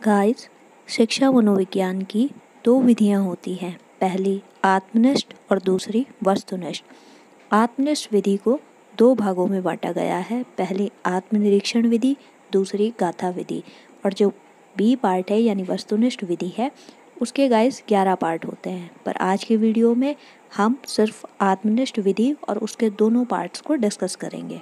Guys, शिक्षा मनोविज्ञान की दो विधियां होती हैं। पहली आत्मनिष्ठ और दूसरी वस्तुनिष्ठ। आत्मनिष्ठ विधि को दो भागों में बांटा गया है। पहली आत्मनिरीक्षण विधि, दूसरी गाथा विधि। और जो बी पार्ट है यानी वस्तुनिष्ठ विधि है, उसके गाइस 11 पार्ट होते हैं। पर आज के वीडियो में हम सिर्फ आत्मनिष्ठ विधि और उसके दोनों पार्ट्स को डिस्कस करेंगे।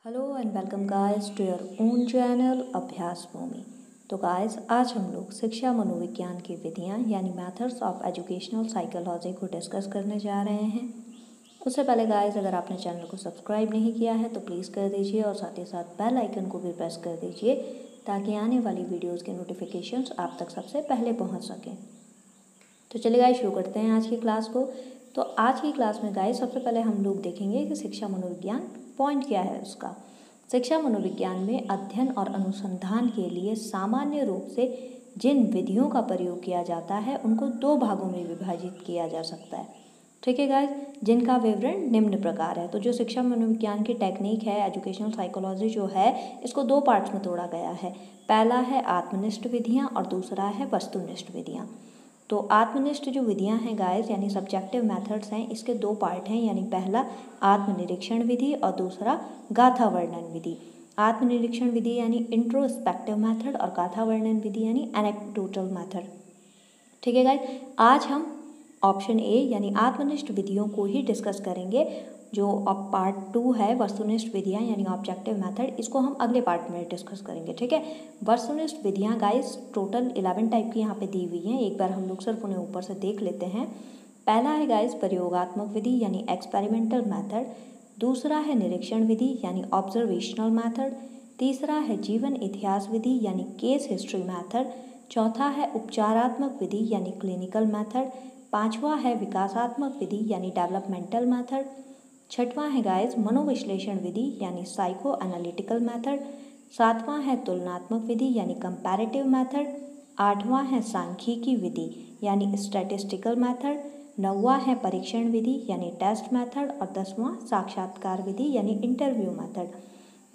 Hello and welcome guys to your own channel Abhyas Bhoomi. तो गाइस, आज हम लोग शिक्षा मनोविज्ञान की विधियां यानी मेथड्स ऑफ एजुकेशनल साइकोलॉजी को डिस्कस करने जा रहे हैं। उससे पहले गाइस, अगर आपने चैनल को सब्सक्राइब नहीं किया है तो प्लीज़ कर दीजिए और साथ ही साथ बेल आइकन को भी प्रेस कर दीजिए ताकि आने वाली वीडियोज़ के नोटिफिकेशंस आप तक सबसे पहले पहुँच सकें। तो चलिए गाइस, शुरू करते हैं आज की क्लास को। तो आज की क्लास में गाइस सबसे पहले हम लोग देखेंगे कि शिक्षा मनोविज्ञान पॉइंट क्या है उसका। शिक्षा मनोविज्ञान में अध्ययन और अनुसंधान के लिए सामान्य रूप से जिन विधियों का प्रयोग किया जाता है उनको दो भागों में विभाजित किया जा सकता है। ठीक है गाइस, जिनका विवरण निम्न प्रकार है। तो जो शिक्षा मनोविज्ञान की टेक्निक है, एजुकेशनल साइकोलॉजी जो है, इसको दो पार्ट्स में तोड़ा गया है। पहला है आत्मनिष्ठ विधियाँ और दूसरा है वस्तुनिष्ठ विधियाँ। तो आत्मनिष्ठ जो विधियां हैं गाइस यानी सब्जेक्टिव मेथड्स हैं, इसके दो पार्ट हैं। यानी पहला आत्मनिरीक्षण विधि और दूसरा गाथा वर्णन विधि। आत्मनिरीक्षण विधि यानी इंट्रोस्पेक्टिव मेथड और गाथा वर्णन विधि यानी एनेक्डोटल मेथड। ठीक है गाइस, आज हम ऑप्शन ए यानी आत्मनिष्ठ विधियों को ही डिस्कस करेंगे। जो अब पार्ट 2 है वस्तुनिष्ठ विधियाँ यानी ऑब्जेक्टिव मेथड, इसको हम अगले पार्ट में डिस्कस करेंगे। ठीक है, वस्तुनिष्ठ विधियाँ गाइस टोटल 11 टाइप की यहाँ पे दी हुई हैं। एक बार हम लोग सिर्फ उन्हें ऊपर से देख लेते हैं। पहला है गाइस प्रयोगात्मक विधि यानी एक्सपेरिमेंटल मेथड। दूसरा है निरीक्षण विधि यानी ऑब्जर्वेशनल मेथड। तीसरा है जीवन इतिहास विधि यानी केस हिस्ट्री मेथड। चौथा है उपचारात्मक विधि यानी क्लिनिकल मेथड। पांचवा है विकासात्मक विधि यानी डेवलपमेंटल मेथड। छठवां है गाइस मनोविश्लेषण विधि यानी साइको एनालिटिकल मेथड। सातवां है तुलनात्मक विधि यानी कंपैरेटिव मेथड। आठवां है सांख्यिकी विधि यानी स्टैटिस्टिकल मेथड। नौवां है परीक्षण विधि यानी टेस्ट मेथड और 10वां साक्षात्कार विधि यानी इंटरव्यू मेथड।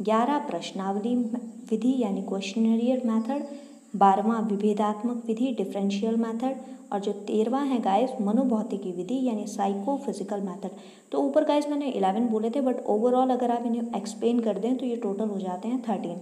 11 प्रश्नावली विधि यानी क्वेश्चनरियर मेथड। 12वां विभेदात्मक विधि डिफरेंशियल मेथड और जो 13वां है गाइस मनोभौतिकी विधि यानी साइको फिजिकल मेथड। तो ऊपर गाइस मैंने 11 बोले थे, बट ओवरऑल अगर आप इन्हें एक्सप्लेन कर दें तो ये टोटल हो जाते हैं 13।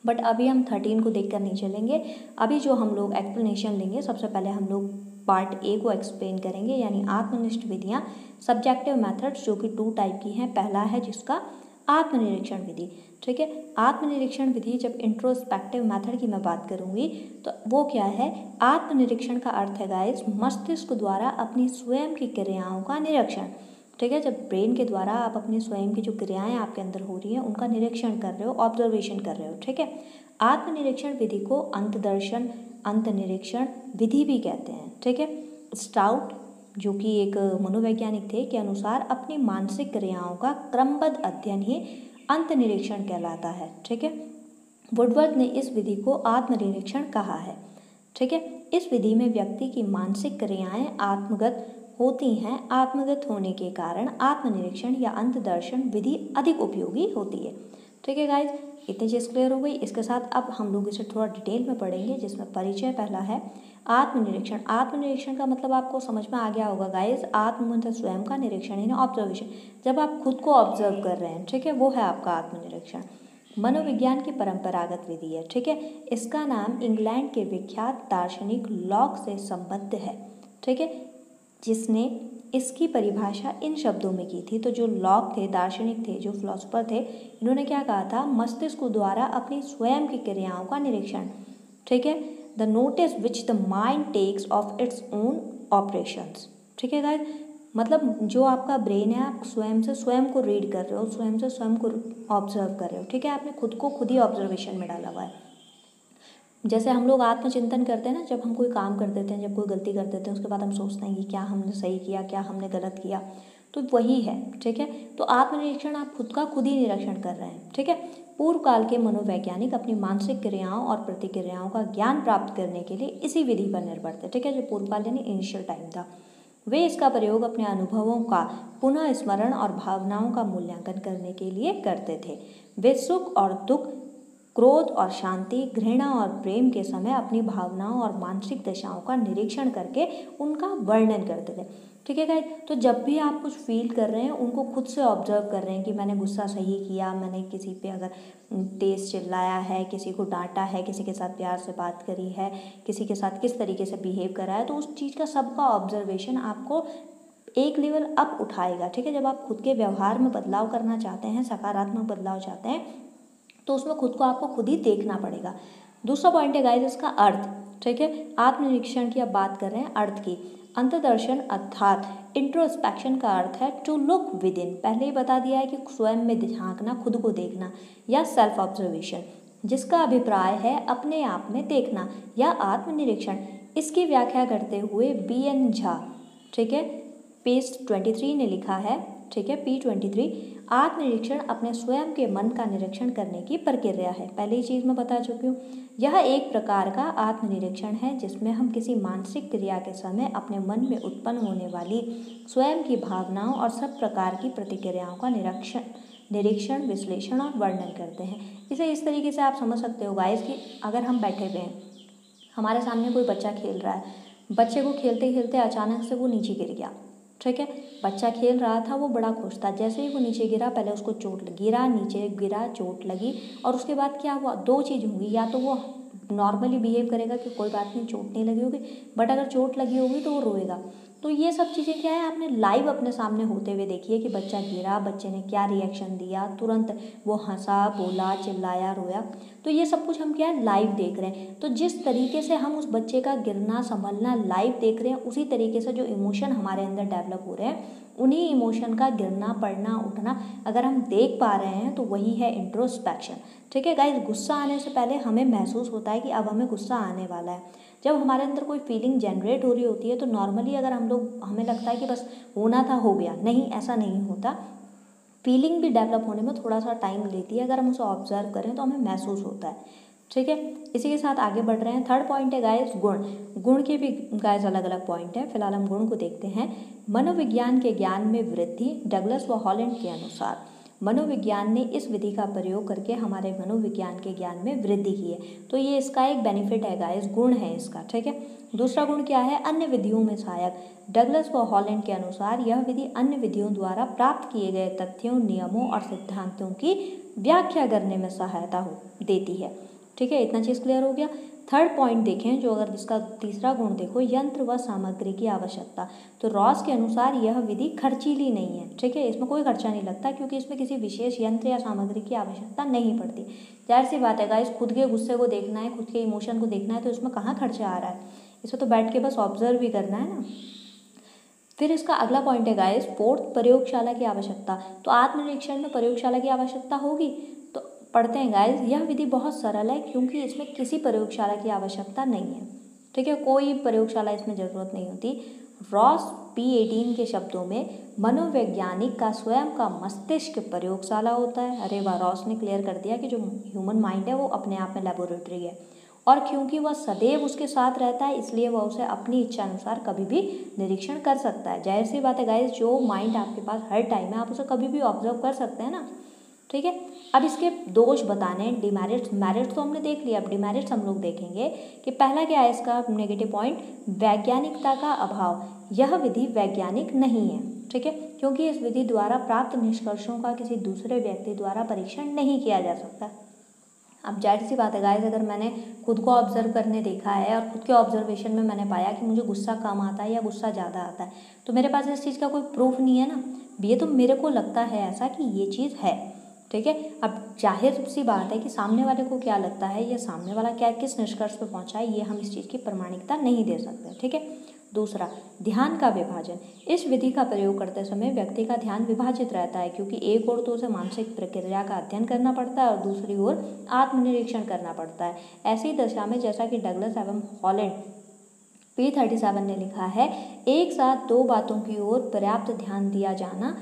बट अभी हम 13 को देखकर नहीं चलेंगे। अभी जो हम लोग एक्सप्लेनेशन लेंगे, सबसे पहले हम लोग पार्ट ए को एक्सप्लेन करेंगे यानी आत्मनिष्ठ विधियाँ सब्जेक्टिव मेथड्स, जो कि 2 टाइप की हैं। पहला है जिसका आत्मनिरीक्षण विधि। ठीक है, आत्मनिरीक्षण विधि जब इंट्रोस्पेक्टिव मेथड की मैं बात करूंगी तो वो क्या है। आत्मनिरीक्षण का अर्थ है गाइस मस्तिष्क द्वारा अपनी स्वयं की क्रियाओं का निरीक्षण। ठीक है, जब ब्रेन के द्वारा आप अपनी स्वयं की जो क्रियाएं आपके अंदर हो रही हैं उनका निरीक्षण कर रहे हो, ऑब्जर्वेशन कर रहे हो। ठीक है, आत्मनिरीक्षण विधि को अंतदर्शन, अंतनिरीक्षण विधि भी कहते हैं। ठीक है, स्टाउट जो कि एक मनोवैज्ञानिक थे के अनुसार अपनी मानसिक क्रियाओं का क्रमबद्ध अध्ययन ही अंतनिरीक्षण कहलाता है। ठीक है, वुडवर्थ ने इस विधि को आत्मनिरीक्षण कहा है। ठीक है, इस विधि में व्यक्ति की मानसिक क्रियाएं आत्मगत होती हैं। आत्मगत होने के कारण आत्मनिरीक्षण या अंतदर्शन विधि अधिक उपयोगी होती है। ठीक है गाइज, इतनी चीज़ क्लियर हो गई। इसके साथ अब हम लोग इसे थोड़ा डिटेल में पढ़ेंगे, जिसमें परिचय पहला है आत्मनिरीक्षण। आत्मनिरीक्षण का मतलब आपको समझ में आ गया होगा गाइज। आत्म मतलब स्वयं का, निरीक्षण यानी ऑब्जर्वेशन, जब आप खुद को ऑब्जर्व कर रहे हैं। ठीक है, वो है आपका आत्मनिरीक्षण। मनोविज्ञान की परंपरागत विधि है। ठीक है, इसका नाम इंग्लैंड के विख्यात दार्शनिक लॉक से संबद्ध है। ठीक है, जिसने इसकी परिभाषा इन शब्दों में की थी। तो जो लॉक थे, दार्शनिक थे, जो फिलोसोफर थे, इन्होंने क्या कहा था, मस्तिष्क द्वारा अपनी स्वयं की क्रियाओं का निरीक्षण। ठीक है, the notice which the mind takes of its own operations. ठीक है गाइस, मतलब जो आपका ब्रेन है, आप स्वयं से स्वयं को रीड कर रहे हो, स्वयं से स्वयं को ऑब्जर्व कर रहे हो। ठीक है, आपने खुद को खुद ही ऑब्जर्वेशन में डाला हुआ है। जैसे हम लोग आत्मचिंतन करते हैं ना, जब हम कोई काम कर देते हैं, जब कोई गलती कर देते हैं, उसके बाद हम सोचते हैं कि क्या हमने सही किया, क्या हमने गलत किया, तो वही है। ठीक है, तो आत्मनिरीक्षण आप खुद का खुद ही निरीक्षण कर रहे हैं। ठीक है, पूर्व काल के मनोवैज्ञानिक अपनी मानसिक क्रियाओं और प्रतिक्रियाओं का ज्ञान प्राप्त करने के लिए इसी विधि पर निर्भर थे। ठीक है, जो पूर्व काल यानी इनिशियल टाइम था, वे इसका प्रयोग अपने अनुभवों का पुनः स्मरण और भावनाओं का मूल्यांकन करने के लिए करते थे। वे सुख और दुख क्रोध और शांति, घृणा और प्रेम के समय अपनी भावनाओं और मानसिक दशाओं का निरीक्षण करके उनका वर्णन करते थे। ठीक है गाइस, तो जब भी आप कुछ फील कर रहे हैं उनको खुद से ऑब्जर्व कर रहे हैं कि मैंने गुस्सा सही किया, मैंने किसी पे अगर तेज चिल्लाया है, किसी को डांटा है, किसी के साथ प्यार से बात करी है, किसी के साथ किस तरीके से बिहेव करा है, तो उस चीज़ का सबका ऑब्जर्वेशन आपको एक लेवल अप उठाएगा। ठीक है, जब आप खुद के व्यवहार में बदलाव करना चाहते हैं, सकारात्मक बदलाव चाहते हैं, तो उसमें खुद को आपको खुद ही देखना पड़ेगा। दूसरा पॉइंट है गाइस इसका अर्थ। ठीक है, आत्मनिरीक्षण की अब बात कर रहे हैं अर्थ की। अंतर्दर्शन अर्थात इंट्रोस्पेक्शन का अर्थ है टू लुक विद इन। पहले ही बता दिया है कि स्वयं में झांकना, खुद को देखना, या सेल्फ ऑब्जर्वेशन, जिसका अभिप्राय है अपने आप में देखना या आत्मनिरीक्षण। इसकी व्याख्या करते हुए BN झा, ठीक है, पेज 23 ने लिखा है, ठीक है, P23, आत्मनिरीक्षण अपने स्वयं के मन का निरीक्षण करने की प्रक्रिया है। पहले ही चीज़ मैं बता चुकी हूँ। यह एक प्रकार का आत्मनिरीक्षण है जिसमें हम किसी मानसिक क्रिया के समय अपने मन में उत्पन्न होने वाली स्वयं की भावनाओं और सब प्रकार की प्रतिक्रियाओं का निरीक्षण, विश्लेषण और वर्णन करते हैं। इसे इस तरीके से आप समझ सकते हो गाइस कि अगर हम बैठे हुए हैं, हमारे सामने कोई बच्चा खेल रहा है, बच्चे को खेलते खेलते अचानक से वो नीचे गिर गया। ठीक है, बच्चा खेल रहा था, वो बड़ा खुश था, जैसे ही वो नीचे गिरा, पहले उसको चोट लगी, नीचे गिरा, चोट लगी, और उसके बाद क्या हुआ, दो चीज़ होंगी, या तो वो नॉर्मली बिहेव करेगा कि कोई बात नहीं, चोट नहीं लगी होगी, बट अगर चोट लगी होगी तो वो रोएगा। तो ये सब चीज़ें क्या है, आपने लाइव अपने सामने होते हुए देखी है कि बच्चा गिरा, बच्चे ने क्या रिएक्शन दिया, तुरंत वो हंसा, बोला, चिल्लाया, रोया। तो ये सब कुछ हम क्या है, लाइव देख रहे हैं। तो जिस तरीके से हम उस बच्चे का गिरना, संभलना लाइव देख रहे हैं, उसी तरीके से जो इमोशन हमारे अंदर डेवलप हो रहे हैं, उन्हीं इमोशन का गिरना, पड़ना, उठना अगर हम देख पा रहे हैं तो वही है इंट्रोस्पेक्शन। ठीक है गाइस, गुस्सा आने से पहले हमें महसूस होता है कि अब हमें गुस्सा आने वाला है। जब हमारे अंदर कोई फीलिंग जनरेट हो रही होती है तो नॉर्मली अगर हमें लगता है कि बस होना था, हो गया, नहीं, ऐसा नहीं होता। फीलिंग भी डेवलप होने में थोड़ा सा टाइम लेती है। अगर हम उसे ऑब्जर्व करें तो हमें महसूस होता है। ठीक है, इसी के साथ आगे बढ़ रहे हैं। थर्ड पॉइंट है गाइस गुण। गुण के भी गाइस अलग अलग पॉइंट है, फिलहाल हम गुण को देखते हैं। मनोविज्ञान के ज्ञान में वृद्धि। डगलस व हॉलैंड के अनुसार मनोविज्ञान ने इस विधि का प्रयोग करके हमारे मनोविज्ञान के ज्ञान में वृद्धि की है। तो ये इसका एक बेनिफिट है गाइस, गुण है इसका। ठीक है, दूसरा गुण क्या है, अन्य विधियों में सहायक। डगलस व हॉलैंड के अनुसार यह विधि अन्य विधियों द्वारा प्राप्त किए गए तथ्यों, नियमों और सिद्धांतों की व्याख्या करने में सहायता देती है। ठीक है, इतना चीज़ क्लियर हो गया। थर्ड पॉइंट देखें, जो अगर इसका तीसरा गुण देखो, यंत्र व सामग्री की आवश्यकता। तो रॉस के अनुसार यह विधि खर्चीली नहीं है। ठीक है, इसमें कोई खर्चा नहीं लगता क्योंकि इसमें किसी विशेष यंत्र या सामग्री की आवश्यकता नहीं पड़ती। जाहिर सी बात है गाइस, खुद के गुस्से को देखना है, खुद के इमोशन को देखना है, तो इसमें कहाँ खर्चा आ रहा है, इसमें तो बैठ के बस ऑब्जर्व भी करना है ना। फिर इसका अगला पॉइंट है गाइस, फोर्थ, प्रयोगशाला की आवश्यकता। तो आत्मनिरीक्षण में प्रयोगशाला की आवश्यकता होगी। तो पढ़ते हैं गाइस, यह विधि बहुत सरल है क्योंकि इसमें किसी प्रयोगशाला की आवश्यकता नहीं है। ठीक है, कोई प्रयोगशाला इसमें ज़रूरत नहीं होती। रॉस P18 के शब्दों में, मनोवैज्ञानिक का स्वयं का मस्तिष्क प्रयोगशाला होता है। अरे वाह, रॉस ने क्लियर कर दिया कि जो ह्यूमन माइंड है वो अपने आप में लेबोरेटरी है, और क्योंकि वह सदैव उसके साथ रहता है इसलिए वह उसे अपनी इच्छा अनुसार कभी भी निरीक्षण कर सकता है। जाहिर सी बात है गाइस, जो माइंड आपके पास हर टाइम है आप उसे कभी भी ऑब्जर्व कर सकते हैं ना। ठीक है, अब इसके दोष बताने, डिमेरिट्स, मेरिट्स तो हमने देख लिया, अब डिमेरिट्स हम लोग देखेंगे कि पहला क्या है इसका नेगेटिव पॉइंट, वैज्ञानिकता का अभाव। यह विधि वैज्ञानिक नहीं है। ठीक है, क्योंकि इस विधि द्वारा प्राप्त निष्कर्षों का किसी दूसरे व्यक्ति द्वारा परीक्षण नहीं किया जा सकता। अब जाहिर सी बात है गाइस, अगर मैंने खुद को ऑब्जर्व करने देखा है और खुद के ऑब्जर्वेशन में मैंने पाया कि मुझे गुस्सा कम आता है या गुस्सा ज़्यादा आता है, तो मेरे पास इस चीज़ का कोई प्रूफ नहीं है ना, ये तो मेरे को लगता है ऐसा कि ये चीज़ है। ठीक है, अब जाहिर सी बात है कि सामने वाले को क्या लगता है या सामने वाला क्या किस निष्कर्ष पर पहुंचा है, ये हम इस चीज़ की प्रमाणिकता नहीं दे सकते। ठीक है, दूसरा, ध्यान का विभाजन। इस विधि का प्रयोग करते समय व्यक्ति का ध्यान विभाजित रहता है क्योंकि एक ओर तो उसे मानसिक प्रक्रिया का अध्ययन करना पड़ता है और दूसरी ओर आत्मनिरीक्षण करना पड़ता है। ऐसी दशा में, जैसा कि डगलस एवं हॉलैंड P37 ने लिखा है, एक साथ दो बातों की ओर पर्याप्त ध्यान दिया जाना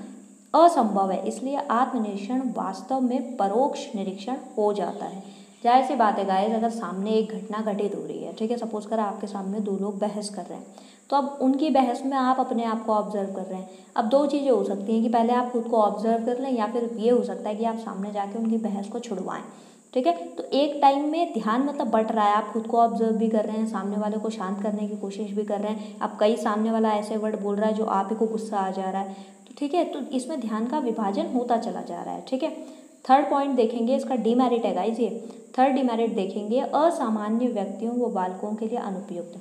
असंभव है, इसलिए आत्मनिरीक्षण वास्तव में परोक्ष निरीक्षण हो जाता है। जाहिर सी बात है गाइस, अगर सामने एक घटना घटित हो रही है, ठीक है, सपोज कर आपके सामने दो लोग बहस कर रहे हैं, तो अब उनकी बहस में आप अपने आप को ऑब्जर्व कर रहे हैं। अब दो चीज़ें हो सकती हैं कि पहले आप खुद को ऑब्जर्व कर लें, या फिर ये हो सकता है कि आप सामने जाके उनकी बहस को छुड़वाएं। ठीक है। तो एक टाइम में ध्यान मतलब बट रहा है, आप खुद को ऑब्जर्व भी कर रहे हैं, सामने वाले को शांत करने की कोशिश भी कर रहे हैं, अब कई सामने वाला ऐसे वर्ड बोल रहा है जो आप ही को गुस्सा आ जा रहा है, तो ठीक है, तो इसमें ध्यान का विभाजन होता चला जा रहा है। ठीक है। थर्ड पॉइंट देखेंगे, इसका डीमेरिट है गाइस ये। थर्ड डीमेरिट देखेंगे, असामान्य व्यक्तियों व बालकों के लिए अनुपयुक्त।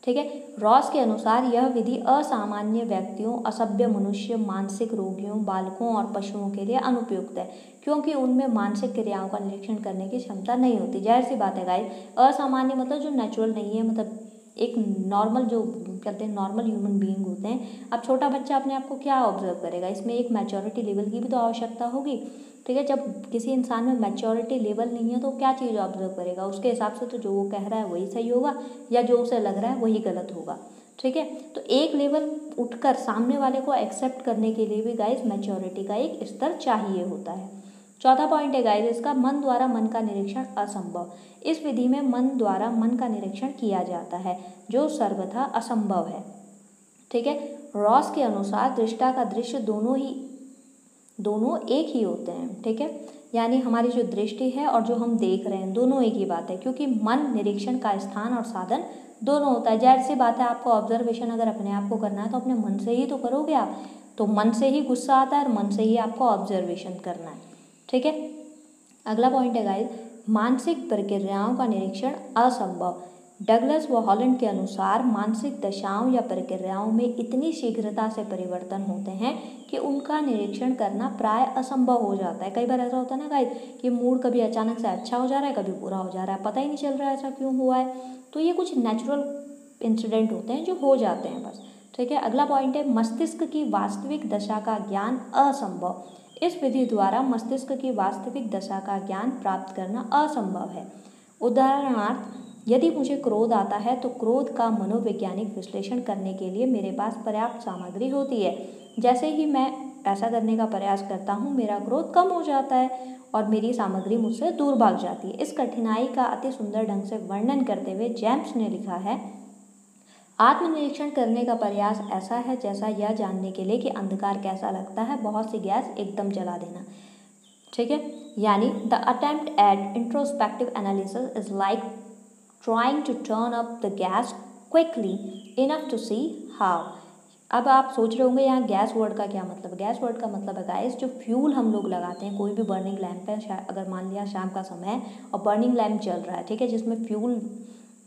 ठीक है। रॉस के अनुसार यह विधि असामान्य व्यक्तियों, असभ्य मनुष्य, मानसिक रोगियों, बालकों और पशुओं के लिए अनुपयुक्त है, क्योंकि उनमें मानसिक क्रियाओं का निरीक्षण करने की क्षमता नहीं होती। जाहिर सी बात है गाइस, असामान्य मतलब जो नेचुरल नहीं है, मतलब एक नॉर्मल, जो कहते हैं नॉर्मल ह्यूमन बीइंग होते हैं। अब छोटा बच्चा अपने आप को क्या ऑब्जर्व करेगा, इसमें एक मैच्योरिटी लेवल की भी तो आवश्यकता होगी। ठीक है। जब किसी इंसान में मैच्योरिटी लेवल नहीं है तो क्या चीज़ ऑब्जर्व करेगा, उसके हिसाब से तो जो वो कह रहा है वही सही होगा, या जो उसे लग रहा है वही गलत होगा। ठीक है। तो एक लेवल उठकर सामने वाले को एक्सेप्ट करने के लिए भी गाइस मैच्योरिटी का एक स्तर चाहिए होता है। चौथा पॉइंट है गाइस इसका, मन द्वारा मन का निरीक्षण असंभव। इस विधि में मन द्वारा मन का निरीक्षण किया जाता है, जो सर्वथा असंभव है। ठीक है। रॉस के अनुसार दृष्टा का दृश्य दोनों एक ही होते हैं। ठीक है। यानी हमारी जो दृष्टि है और जो हम देख रहे हैं दोनों एक ही बात है, क्योंकि मन निरीक्षण का स्थान और साधन दोनों होता है। जाहिर सी बात है, आपको ऑब्जर्वेशन अगर अपने आप को करना है तो अपने मन से ही तो करोगे आप, तो मन से ही गुस्सा आता है और मन से ही आपको ऑब्जर्वेशन करना है। ठीक है। अगला पॉइंट है गाइस, मानसिक प्रक्रियाओं का निरीक्षण असंभव। डगलस व हॉलैंड के अनुसार मानसिक दशाओं या प्रक्रियाओं में इतनी शीघ्रता से परिवर्तन होते हैं कि उनका निरीक्षण करना प्राय असंभव हो जाता है। कई बार ऐसा होता है ना गाइस कि मूड कभी अचानक से अच्छा हो जा रहा है, कभी बुरा हो जा रहा है, पता ही नहीं चल रहा है ऐसा क्यों हुआ है। तो ये कुछ नेचुरल इंसिडेंट होते हैं जो हो जाते हैं बस। ठीक है। अगला पॉइंट है, मस्तिष्क की वास्तविक दशा का ज्ञान असंभव। इस विधि द्वारा मस्तिष्क की वास्तविक दशा का ज्ञान प्राप्त करना असंभव है। उदाहरणार्थ, यदि मुझे क्रोध आता है तो क्रोध का मनोवैज्ञानिक विश्लेषण करने के लिए मेरे पास पर्याप्त सामग्री होती है। जैसे ही मैं ऐसा करने का प्रयास करता हूँ, मेरा क्रोध कम हो जाता है और मेरी सामग्री मुझसे दूर भाग जाती है। इस कठिनाई का अति सुंदर ढंग से वर्णन करते हुए जेम्स ने लिखा है, आत्मनिरीक्षण करने का प्रयास ऐसा है जैसा यह जानने के लिए कि अंधकार कैसा लगता है, बहुत सी गैस एकदम जला देना। ठीक है। यानी the attempt at introspective analysis is like trying to turn up the gas quickly enough to see how. अब आप सोच रहे होंगे यहाँ गैस वर्ड का क्या मतलब। गैस वर्ड का मतलब है गाइस, जो फ्यूल हम लोग लगाते हैं, कोई भी बर्निंग लैंप है, अगर मान लिया शाम का समय है और बर्निंग लैंप जल रहा है, ठीक है, जिसमें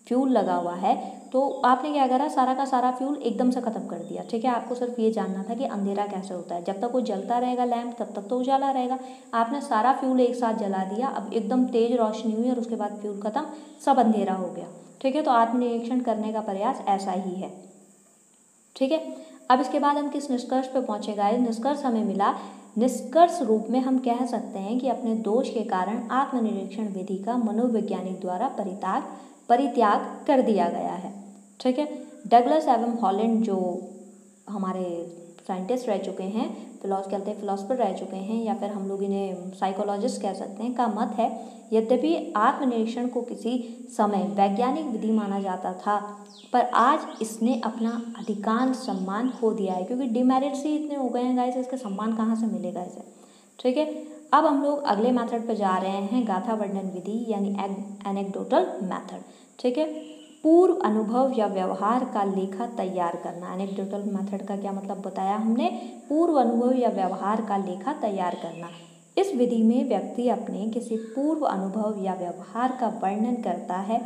फ्यूल लगा हुआ है, तो आपने क्या करा, सारा का सारा फ्यूल एकदम से ख़त्म कर दिया। ठीक है। आपको सिर्फ ये जानना था कि अंधेरा कैसे होता है। जब तक वो जलता रहेगा लैंप तब तक तो उजाला रहेगा। आपने सारा फ्यूल एक साथ जला दिया, अब एकदम तेज रोशनी हुई और उसके बाद फ्यूल खत्म, सब अंधेरा हो गया। ठीक है। तो आत्मनिरीक्षण करने का प्रयास ऐसा ही है। ठीक है। अब इसके बाद हम किस निष्कर्ष पे पहुंचे गाइस। निष्कर्ष हमें मिला, निष्कर्ष रूप में हम कह सकते हैं कि अपने दोष के कारण आत्मनिरीक्षण विधि का मनोवैज्ञानिक द्वारा परित्याग कर दिया गया है। ठीक है। डगलस एवं हॉलैंड जो हमारे साइंटिस्ट रह चुके हैं, फिलोसफर रह चुके हैं, या फिर हम लोग इन्हें साइकोलॉजिस्ट कह सकते हैं, का मत है, यद्यपि आत्मनिरीक्षण को किसी समय वैज्ञानिक विधि माना जाता था, पर आज इसने अपना अधिकांश सम्मान खो दिया है, क्योंकि डिमेरिट्स ही इतने हो गए हैं गाइस, इसके सम्मान कहाँ से मिलेगा इसे। ठीक है। अब हम लोग अगले मेथड पर जा रहे हैं, गाथा वर्णन विधि यानी एनेक्डोटल मेथड। ठीक है। पूर्व अनुभव या व्यवहार का लेखा तैयार करना। एनेक्डोटल मेथड का क्या मतलब बताया हमने, पूर्व अनुभव या व्यवहार का लेखा तैयार करना। इस विधि में व्यक्ति अपने किसी पूर्व अनुभव या व्यवहार का वर्णन करता है,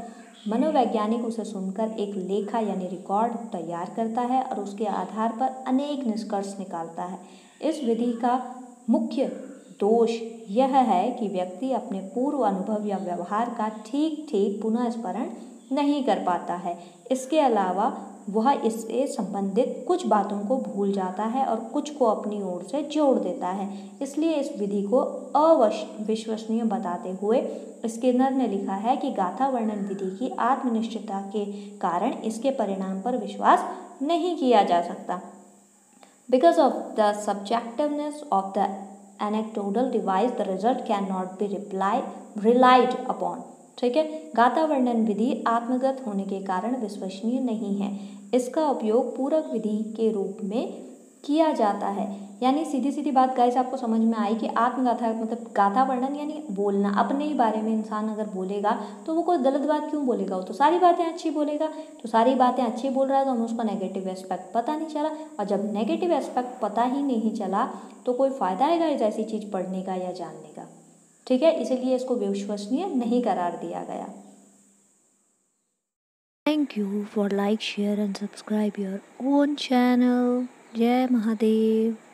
मनोवैज्ञानिक उसे सुनकर एक लेखा यानी रिकॉर्ड तैयार करता है और उसके आधार पर अनेक निष्कर्ष निकालता है। इस विधि का मुख्य दोष यह है कि व्यक्ति अपने पूर्व अनुभव या व्यवहार का ठीक पुनः स्मरण नहीं कर पाता है। इसके अलावा वह इससे संबंधित कुछ बातों को भूल जाता है और कुछ को अपनी ओर से जोड़ देता है। इसलिए इस विधि को अविश्वसनीय बताते हुए स्किनर ने लिखा है कि गाथा वर्णन विधि की आत्मनिष्ठता के कारण इसके परिणाम पर विश्वास नहीं किया जा सकता। Because of the subjectiveness of the anecdotal device, the result cannot be relied upon. ठीक है। गाथा वर्णन विधि आत्मगत होने के कारण विश्वसनीय नहीं है। इसका उपयोग पूरक विधि के रूप में किया जाता है। यानी सीधी सीधी बात गाइस आपको समझ में आई कि आत्मगाथा मतलब गाथा वर्णन यानी बोलना, अपने ही बारे में इंसान अगर बोलेगा तो वो कोई गलत बात क्यों बोलेगा, वो तो सारी बातें अच्छी बोलेगा। तो सारी बातें अच्छी बोल रहा है तो हमें उसका नेगेटिव एस्पेक्ट पता नहीं चला, और जब नेगेटिव एस्पेक्ट पता ही नहीं चला तो कोई फ़ायदा है गाइस ऐसी चीज़ पढ़ने का या जानने का। ठीक है, इसीलिए इसको विश्वसनीय नहीं करार दिया गया। Thank you for like, share and subscribe your own channel. Jai Mahadev.